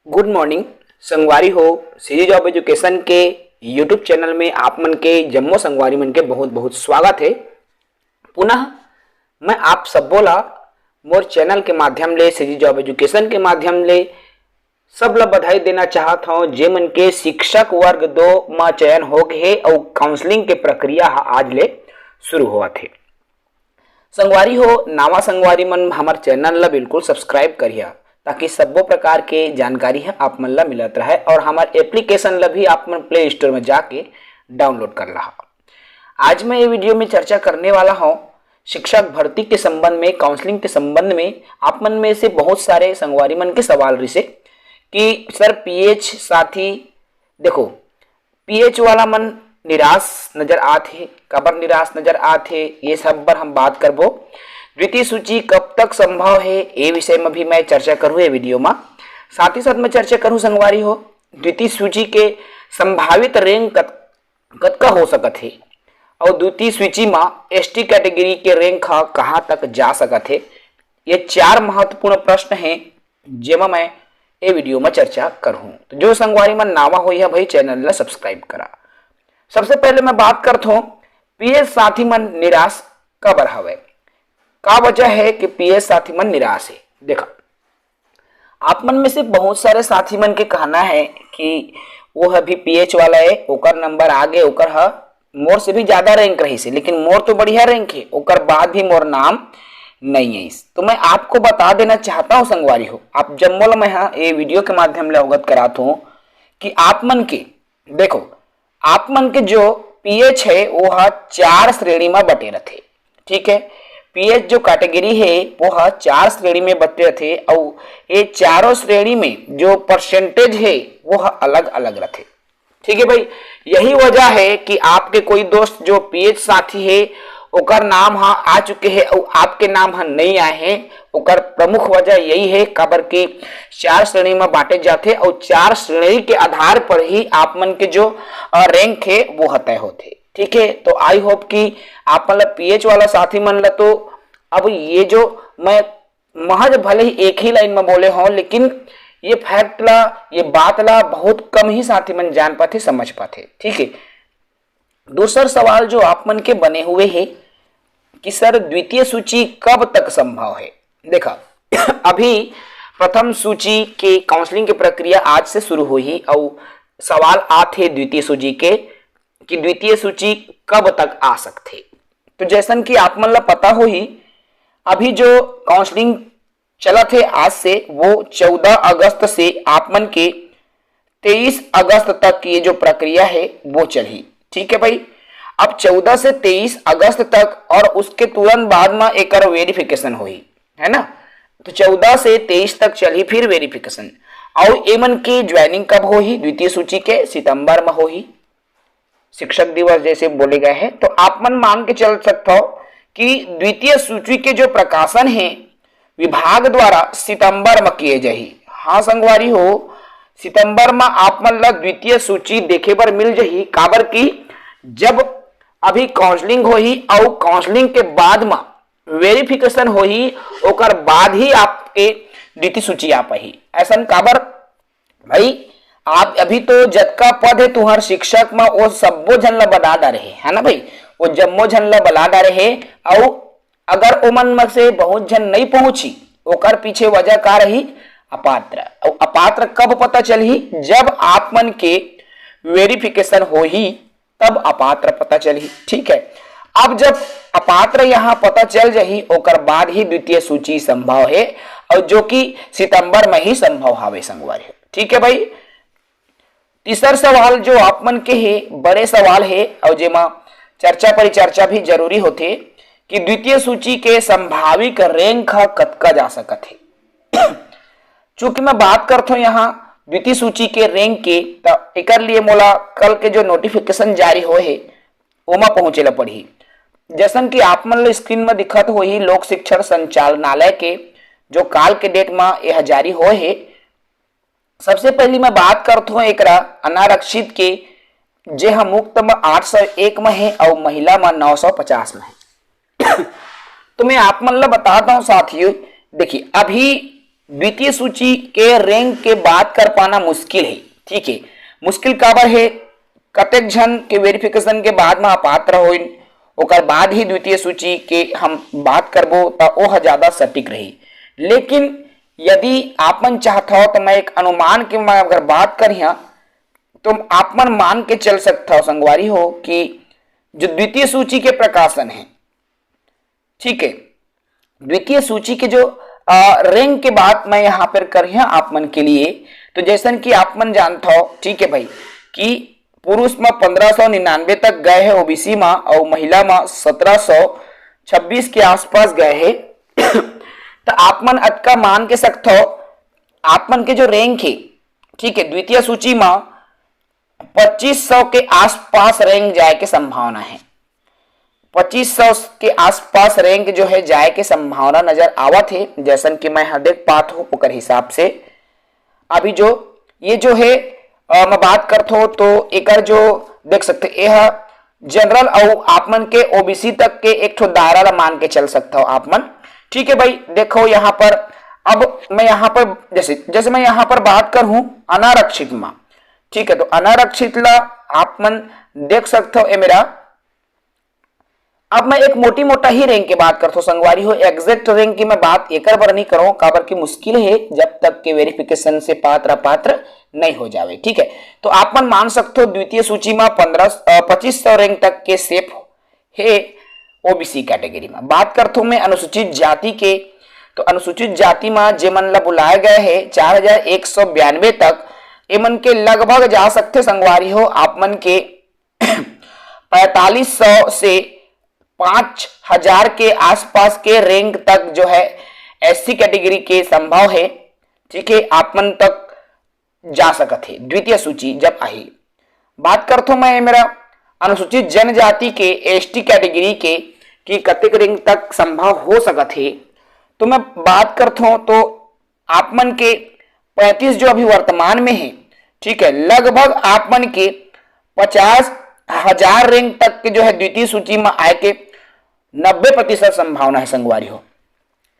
Good morning संगवारी हो। Series of education के यूट्यूब चैनल में आप मन के जम्मो संगवारी मन के बहुत बहुत स्वागत है। पुनः मैं आप सब बोला मोर चैनल के माध्यम ले सीरीज ऑफ एजुकेशन के माध्यम ले सब ला बधाई देना चाहत हूँ जे मन के शिक्षक वर्ग 2 में चयन हो गए और काउंसलिंग के प्रक्रिया आज ले शुरू हुआ थे। संगवारी हो नावा संगवारी मन हमार चैनल ला बिल्कुल सब्सक्राइब करिए ताकि सब्बो प्रकार के जानकारी है आप मन ला मिलत रहे और हमारे एप्लीकेशन ला भी आप मन प्ले स्टोर में जाके डाउनलोड कर ला। आज मैं ये वीडियो में चर्चा करने वाला हूँ शिक्षक भर्ती के संबंध में, काउंसलिंग के संबंध में। आप मन में से बहुत सारे संगवारी मन के सवाल रही कि सर पीएच साथी देखो पीएच वाला मन निराश नजर आते, कबर निराश नजर आते, ये सब पर हम बात करबो। द्वितीय सूची कब तक संभव है ये विषय में भी मैं चर्चा करूँ ये वीडियो में। साथ ही साथ मैं चर्चा करूँ संगवारी हो द्वितीय सूची के संभावित रैंक कतका हो सकत है और द्वितीय सूची में एसटी कैटेगरी के रैंक कहाँ तक जा सकत है। ये 4 महत्वपूर्ण प्रश्न हैं जेमा मैं ये वीडियो में चर्चा करूँ। तो जो संगवारी में नावा हुई है भाई चैनल ला सब्सक्राइब करा। सबसे पहले मैं बात करता हूँ पीएच साथी मन निराश कब हवे, का वजह है कि पीएच साथी मन निराश है। देखा आप मन में से बहुत सारे साथी मन के कहना है कि वो अभी पीएच वाला है, ओकर नंबर आगे ओकर है मोर से भी ज्यादा रैंक रही से, लेकिन मोर तो बढ़िया रैंक है, ओकर बाद भी मोर नाम नहीं है। तो मैं आपको बता देना चाहता हूँ संगवारी हो, आप जम्मोला मैं ये वीडियो के माध्यम से अवगत कराता हूँ कि आप मन के देखो आप मन के जो पीएच है वो 4 श्रेणी में बटे रहते। ठीक है, पीएच जो कैटेगरी है वो 4 श्रेणी में बटे रहते और ये चारों श्रेणी में जो परसेंटेज है वो अलग अलग रहते। ठीक है भाई, यही वजह है कि आपके कोई दोस्त जो पीएच साथी है ओकर नाम आ चुके हैं और आपके नाम नहीं आए हैं। ओकर प्रमुख वजह यही है काबर के 4 श्रेणी में बांटे जाते और 4 श्रेणी के आधार पर ही आप मन के जो रैंक है वो तय होते। ठीक है, तो आई होप कि आप मतलब पीएच वाला साथी मन ला तो अब ये जो मैं महज भले ही एक ही लाइन में बोले हूँ, लेकिन ये फैक्ट ला ये बात ला बहुत कम ही साथी मन जान पाते समझ पाते। ठीक है, दूसरा सवाल जो आप मन के बने हुए है कि सर द्वितीय सूची कब तक संभव है। देखा अभी प्रथम सूची के काउंसलिंग की प्रक्रिया आज से शुरू हुई और सवाल आते द्वितीय सूची के कि द्वितीय सूची कब तक आ सकते। तो जैसन कि आप मन ला पता हो ही अभी जो काउंसलिंग चला थे आज से वो 14 अगस्त से आप मन के 23 अगस्त तक की ये जो प्रक्रिया है वो चली। ठीक है भाई, अब 14 से 23 अगस्त तक और उसके तुरंत बाद में एक वेरिफिकेशन हुई है ना। तो 14 से 23 तक चली फिर वेरिफिकेशन और एमन की ज्वाइनिंग कब हुई द्वितीय सूची के सितंबर में हुई, शिक्षक दिवस जैसे बोले गए हैं। तो आप मन मान के चल सकते हो कि द्वितीय सूची के जो प्रकाशन है विभाग द्वारा सितंबर में किए जाही। हाँ संगवारी हो, सितंबर में आप मन ला द्वितीय सूची देखे बर मिल जाही काबर की जब अभी काउंसलिंग होही और काउंसलिंग के बाद में वेरिफिकेशन होही ओकर बाद ही आपके द्वितीय सूची आ पाही। ऐसा काबर भाई आप अभी तो जतका पद है तुहर शिक्षक में वो सब्बो झन ला बना डारे है ना भाई, वो जम्मो झन ला बना डारे है और अगर ओमन में से बहुत झन नहीं पहुंची ओकर पीछे वजह का रही अपात्र। और अपात्र कब पता चली जब आप मन के वेरिफिकेशन होही तब अपात्र पता चली। ठीक है, अब जब अपात्र यहाँ पता चल जाही ओकर बाद ही द्वितीय सूची संभव है और जो कि सितंबर में ही संभव हावे संगवारी। ठीक है भाई, तीसरा सवाल जो आप मन के है बड़े सवाल है और जेमा चर्चा परिचर्चा भी जरूरी होते कि द्वितीय सूची के संभावित रैंक कतका जा सकत है। चूंकि मैं बात करता हूँ यहाँ द्वितीय सूची के रैंक के तो एक लिए मोला कल के जो नोटिफिकेशन जारी हो है ओमा पहुंचे ला पड़ी। जैसन कि आप मन स्क्रीन में दिखत हो ही लोक शिक्षण संचालनालय के जो काल के डेट में यह जारी हो है। सबसे पहली मैं बात करता हूँ एक अनारक्षित के जे हम मुक्त में 801 में है और महिला में 950 में है। तो मैं आप मन ला बताता हूँ साथियों, देखिए अभी द्वितीय सूची के रैंक के बात कर पाना मुश्किल है। ठीक है, मुश्किल काबर है, कतेक जन के वेरिफिकेशन के बाद में अपात्र होइन, ओकर बाद ही द्वितीय सूची के हम बात करबो तो वह ज्यादा सटीक रही। लेकिन यदि आपमन चाहता हो तो मैं एक अनुमान की मैं अगर बात करिए तो आपमन मान के चल सकता हो संगवारी हो कि जो द्वितीय सूची के प्रकाशन है, ठीक है, द्वितीय सूची के जो रैंक के बात मैं यहाँ पर करिए आपमन के लिए, तो जैसन कि आपमन जानता हो, ठीक है भाई, कि पुरुष में 1599 तक गए हैं ओबीसी में और महिला में 1726 के आसपास गए हैं। तो आपमन अतका मान के सकते हो आपमन के जो रैंक है, ठीक है, द्वितीय सूची में 2500 के आसपास रैंक जाए के संभावना है। 2500 के आसपास रैंक जो है जाए के संभावना नजर आवत है, जैसन कि मैं देख पात हूं ओकर हिसाब से। अभी जो ये जो है मैं बात करता हूं तो एकर जो देख सकते यह जनरल और आपमन के ओबीसी तक के एक ठो दायरा ला मान के चल सकता हो आपमन। ठीक है भाई, देखो यहाँ पर अब मैं यहाँ पर जैसे मैं यहाँ पर बात करूं अनारक्षित में, ठीक है, तो अनारक्षित ला आपमन देख सकते हो। ए मेरा अब मैं एक मोटी मोटा ही रैंक की बात करता हूं संगवारी हो, एग्जैक्ट रैंक की मैं बात एक बार नहीं करूं काबर की मुश्किल है जब तक के वेरिफिकेशन से पात्र नहीं हो जावे। ठीक है, तो आप मन मान सकते हो द्वितीय सूची में 2500 रैंक तक के सेफ है ओबीसी कैटेगरी में। बात करता हूं मैं अनुसूचित जाति के, तो अनुसूचित जाति में जे मन ला बुलाए गए है 4192 तक, ए मन के लगभग जा सकते संगवारी हो आप मन के 4500 से 5000 के आसपास के रैंक तक जो है एससी कैटेगरी के संभव है। ठीक है, आप मन तक जा सकते है द्वितीय सूची जब आई। बात करता हूं मैं मेरा अनुसूचित जनजाति के एसटी कैटेगरी के कि कतेक रैंक तक संभव हो सकते है, तो मैं बात करता हूं तो आप मन के 35 जो अभी वर्तमान में है, ठीक है, लगभग आप मन के 50,000 रैंक तक के जो है द्वितीय सूची में आए के 90% संभावना है संगवारी हो।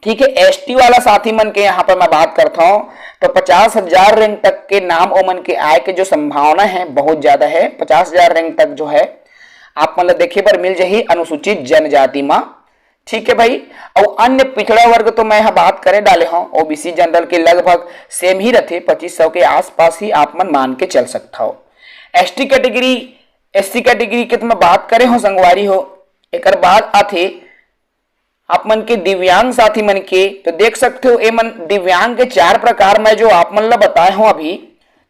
ठीक है, एसटी वाला साथी मन के यहाँ पर मैं बात करता हूं तो 50,000 रैंक तक के नाम ओमन के आए के जो संभावना है बहुत ज्यादा है। 50,000 रैंक तक जो है आप मतलब देखे पर मिल जाही अनुसूचित जनजाति में। ठीक है भाई, और अन्य पिछड़ा वर्ग तो मैं यहाँ बात करे डाले हूं ओबीसी जनरल के लगभग सेम ही रहते, 2500 के आसपास ही आप मन मान के चल सकता हो। एसटी कैटेगरी एससी कैटेगरी के तो मैं बात करे हो संगवारी हो। एक बाद आते आप मन के दिव्यांग साथी मन के, तो देख सकते हो ए मन दिव्यांग के 4 प्रकार में जो आप मन ला बताए हो अभी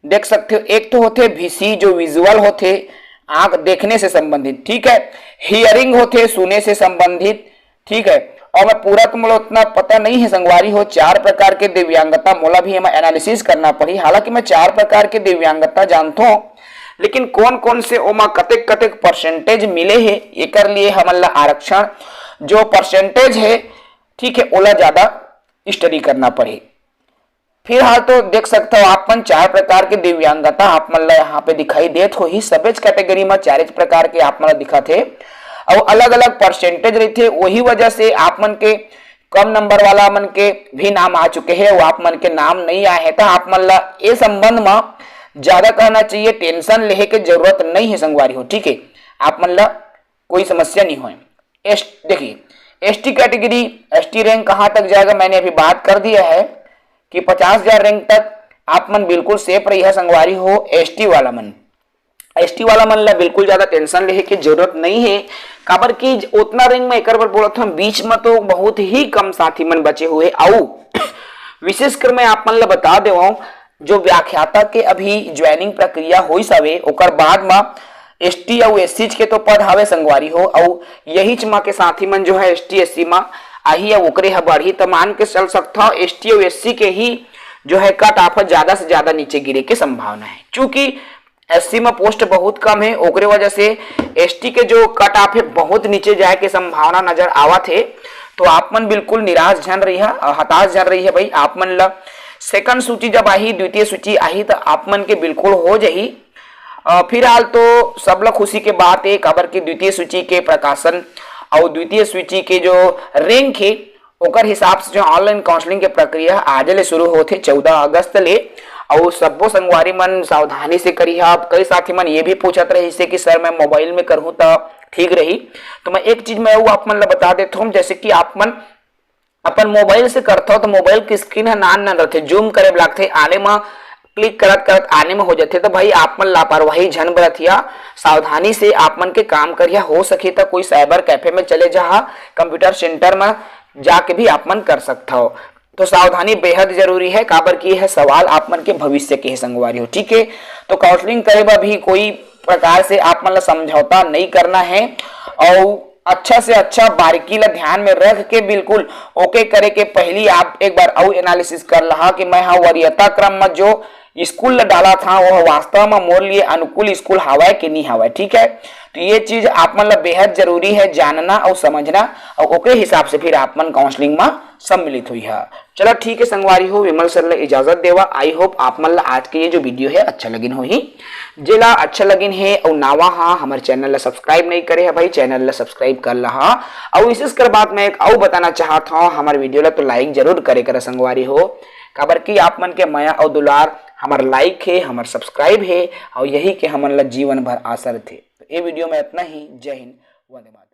देख सकते हो। एक तो होते वीसी जो विजुअल होते आंख देखने से संबंधित, ठीक है, हियरिंग होते सुने से संबंधित, ठीक है, और मैं पूरा तो मुझे उतना पता नहीं है संगवारी हो 4 प्रकार के दिव्यांगता मोला भी हमें एनालिसिस करना पड़ी। हालांकि मैं 4 प्रकार के दिव्यांगता जानता हूं, लेकिन कौन कौन से ओमा कतेक कतेक परसेंटेज मिले है एकर लिए हमला आरक्षण जो परसेंटेज है, ठीक है, ओला ज्यादा स्टडी करना पड़े। फिलहाल तो देख सकते हो आप मन 4 प्रकार के दिव्यांगता आप मन ला यहाँ पे दिखाई देत हो ही। सभी कैटेगरी में 4 प्रकार के आप मन दिखा थे और अलग अलग परसेंटेज रहते, वही वजह से आप मन के कम नंबर वाला मन के भी नाम आ चुके हैं, वो आप मन के नाम नहीं आए हैं। तो आप मन ला ये संबंध में ज्यादा कहना चाहिए, टेंशन लेने की जरूरत नहीं है संगवारी हो। ठीक है, आप मन ला कोई समस्या नहीं हो। देखिए एसटी कैटेगरी एसटी रैंक कहां तक जाएगा मैंने अभी बात कर दिया है कि 50,000 रैंक तक आप मन बिल्कुल सेफ रही है संगवारी हो। एसटी वाला मन ला बिल्कुल ज्यादा टेंशन लेने की जरूरत नहीं है, काबर की उतना रैंक में एक बार बोला था बीच में तो बहुत ही कम साथी मन बचे हुए। आओ विशेषकर मैं आप मन ला बता देवाऊं जो व्याख्याता के अभी ज्वाइनिंग प्रक्रिया हुई सवे ओकर बाद में एसटी और एससी के तो पद हवे संगवारी हो, और यही च के साथी मन जो है एसटी एससी में आई ओकरे ह बढ़ी, तो मान के चल सकता हो एसटी और एससी के ही जो है कट ऑफ ज्यादा से ज्यादा नीचे गिरे की संभावना है। चूंकि एससी में पोस्ट बहुत कम है ओकरे वजह से एसटी के जो कट ऑफ है बहुत नीचे जाए की संभावना नजर आवत है। तो आप मन बिल्कुल निराश जन रही है, हताश जन रही है भाई। आप मन ला सेकंड सूची जब आई, द्वितीय सूची आई तो आप मन के बिल्कुल हो जाही। फिलहाल तो सब लोग खुशी के बात है, खबर की द्वितीय सूची के प्रकाशन और द्वितीय सूची के जो रैंक है ओकर हिसाब से जो ऑनलाइन काउंसलिंग के प्रक्रिया आज ले शुरू होते 14 अगस्त ले। और सब्बो संगवारी मन सावधानी से करिहा। कई साथी मन ये भी पूछत रही से कि सर मैं मोबाइल में करहूं तो ठीक रही। तो मैं एक चीज मैं वो आप मन ला बता देता हूँ, जैसे कि आप मन अपन मोबाइल से करते हो तो मोबाइल की स्क्रीन है नान रहते, जूम करे लगते, आने में क्लिक करत करत आने में हो जाते। तो भाई आप मन लापरवाही झन बरतिया, सावधानी से आप मन के काम करिया। हो सके तो कोई साइबर कैफे में चले जा, कंप्यूटर सेंटर में जाके भी आप मन कर सकता हो। तो सावधानी बेहद जरूरी है, काबर की है सवाल आप मन के भविष्य के है संगवारी हो। ठीक है, तो काउंसलिंग करे बा भी कोई प्रकार से आप मन ला समझौता नहीं करना है और अच्छा से अच्छा बारीकी ला ध्यान में रख के बिल्कुल ओके करे के पहली आप एक बार और एनालिसिस कर लहा कि मैं हाँ वरीयता क्रम में जो स्कूल ला डाला था वह वास्तव में मोर लिए अनुकूल स्कूल हवाए कि नहीं हवाए। ठीक है, तो ये चीज आप मन ला बेहद जरूरी है जानना और समझना, और ओके हिसाब से फिर आप मन काउंसलिंग में सम्मिलित हुई है। चलो ठीक है संगवारी हो, विमल सर ने इजाजत देवा। आई होप आप मन ला आज के ये जो वीडियो है अच्छा लगिन हो ही। जेला अच्छा लगिन है और नावा हाँ हमारे चैनल ला सब्सक्राइब नहीं करे है भाई, चैनल ला सब्सक्राइब कर लहा। और विशेष कर बात मैं एक और बताना चाहता हूँ, हमारे वीडियो ला तो लाइक जरूर करे कर संगवारी हो, काबर की आप मन के माया और दुलार हमार लाइक है, हमार सब्सक्राइब है और यही के हमन ला जीवन भर आसर थे। तो ये वीडियो में इतना ही। जय हिंद, वंदे मातरम।